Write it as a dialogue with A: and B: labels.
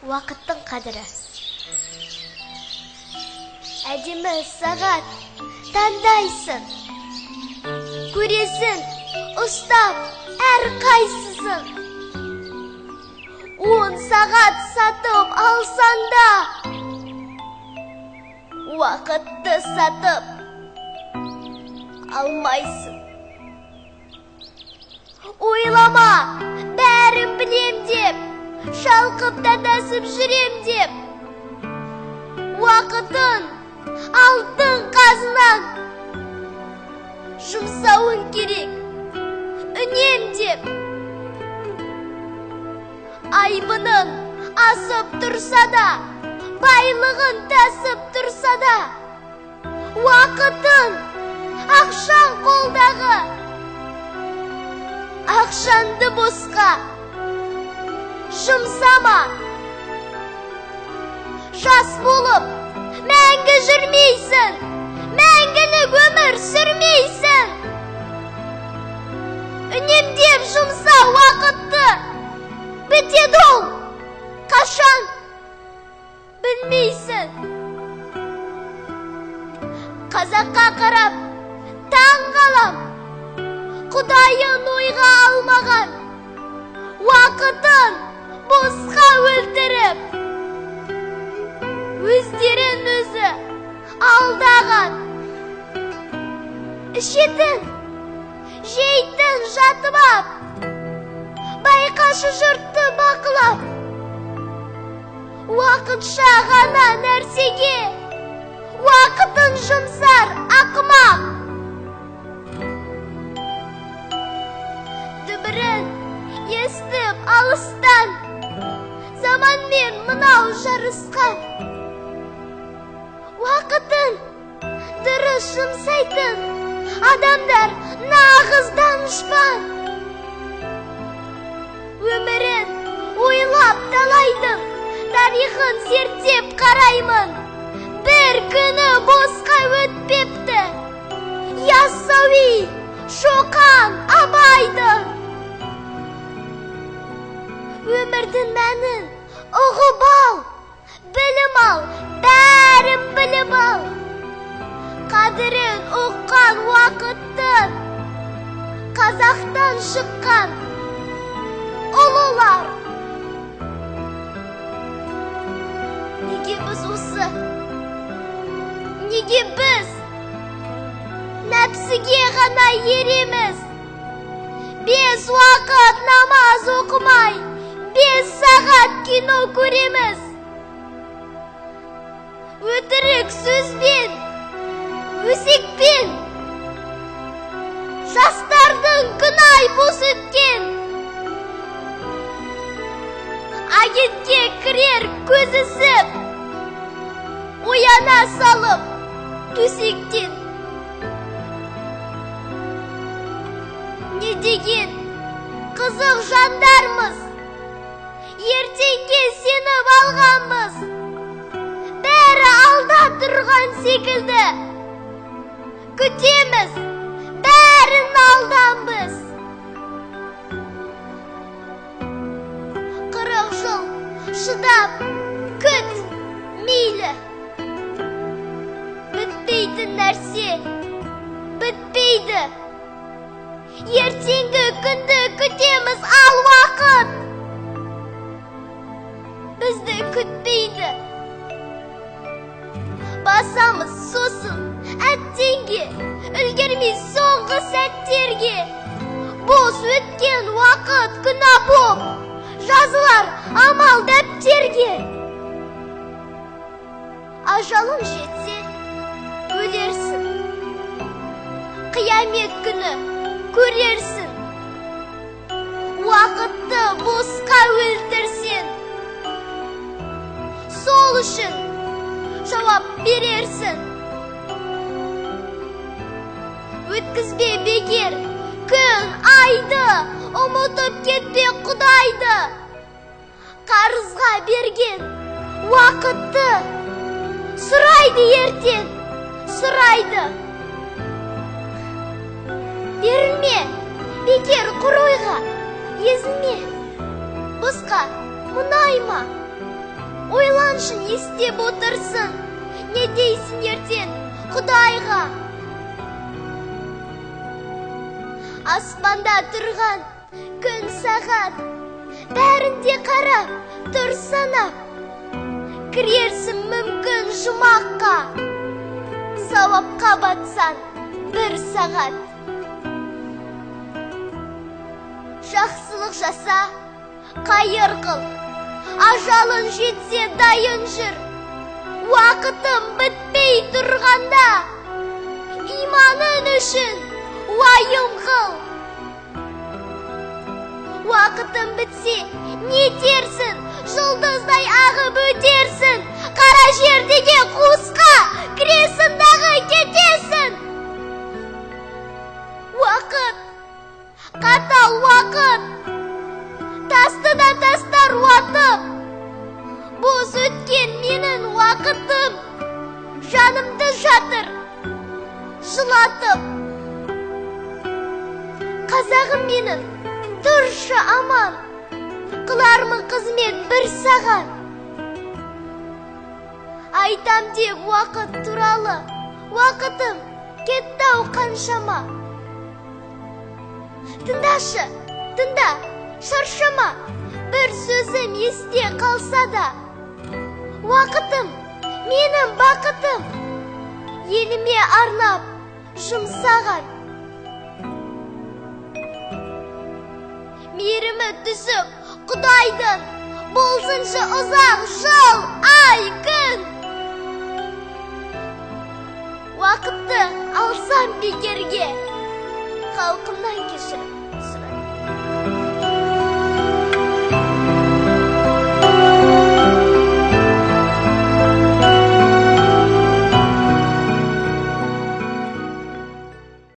A: Уақыттың қадірі. Әдемі сағат таңдайсың, көресің, ұстап әр қайсысын. 10 сағат сатып алсаң да, уақытты сатып алмайсың. Ойлама, бәрін білем деп, шалқып дадасып жүрем деп. Уақытын алтын қазынан жұмсауын керек, үнемдеп. Айбының асып тұрса да, байлығын тасып тұрса да, уақытын ақшаң қолдағы, ақшанды босқа жұмсама. Жас болып мәңгі жүрмейсің, мәңгілік өмір сүрмейсің. Үнемдеп жұмса уақытты, бітеді ол қашан білмейсің. Қазаққа қарап таң қалам, Құдайын ойға алмаған, уақытын босқа өлтіріп, өздерін өзі алдаған. Ішетін, жейтін жатып ап, байқашы жұртты бақылап. Уақытша ғана нәрсеге уақытын жұмсар ақымақ. Дүбірін естіп алыстан, заманмен мынау жарысқан. Уақытын дұрыс жұмсайтын адамдар нағыз данышпан. Өмірін ойлап талайдың, тарихын зерттеп қараймын. Бір күні босқа өтпепті, Яссауи, Шоқан, Абайдың. Өмірдің мәнін ұғып ал, білім ал, бәрін біліп ал. Қадірін ұққан уақыттың, Қазақтан шыққан ұлылар. Неге біз осы? Неге біз нәпсіге ғана ереміз? 5 уақыт намаз оқымай, 5 сағат кино көреміз. Өтірік сөзбен, өсекпен, жастардың күнай бос өткен. Агентке кірер көзісіп, ояна салып төсектен. Не деген қызық жандармыз, ертеңге сеніп алғанбыз. Бәрі алда тұрған секілді, күтеміз, бәрін алдан біз. 40 жыл шыдап күт, мейлі. Бітпейтін нәрсе бітпейді. Ертеңгі күнді күтеміз, ал уақыт бізді күтпейді. Басамыз сосын әттенге, үлгермей соңғы сәттерге. Бос өткен уақыт күнә боп жазылар амал дәптерге. Ажалың жетсе өлерсің, қиямет күні көрерсің. Уақытты босқа өлтірсен, сол үшін жауап берерсің. Өткізбе бекер күн айды, ұмытып кетпе Құдайды. Қарызға берген уақытты сұрайды ертең, сұрайды. Берілме бекер құр ойға, езілме босқа мұнайма. ойланшын, естеп отырсын. Не дейсің ертең Құдайға? Аспанда тұрған күн сағат, бәрінде қарап тұр санап. Кірерсің мүмкін жұмаққа, сауапқа батсан бір сағат. Жақсылық жаса, қайыр қыл, ажалын жетсе дайын жүр. Уақытым бітпей тұрғанда, иманың үшін уайым қыл. Уақытым бітсе, не терсін, жұлдыздай ағып өтерсін. Қара жердегі қуысқа кіресін дағы кетесін. Уақыт, қатал уақыт, тасты да тастар уатып. Бос өткен менің уақытым, жанымды жатыр жылатып. Қазағым менің, тұршы аман, қылармын қызмет бір саған. Айтам деп уақыт туралы, уақытым кетті-ау қаншама. Тыңдашы, тыңда, шаршама, бір сөзім есте қалса да. Уақытым, менің бақытым, еліме арнап жұмсаған. Мейірімі түсіп Құдайдың, болсыншы ұзақ жыл, ай, күн. Уақытты алсам бекерге, халқымнан кешірім.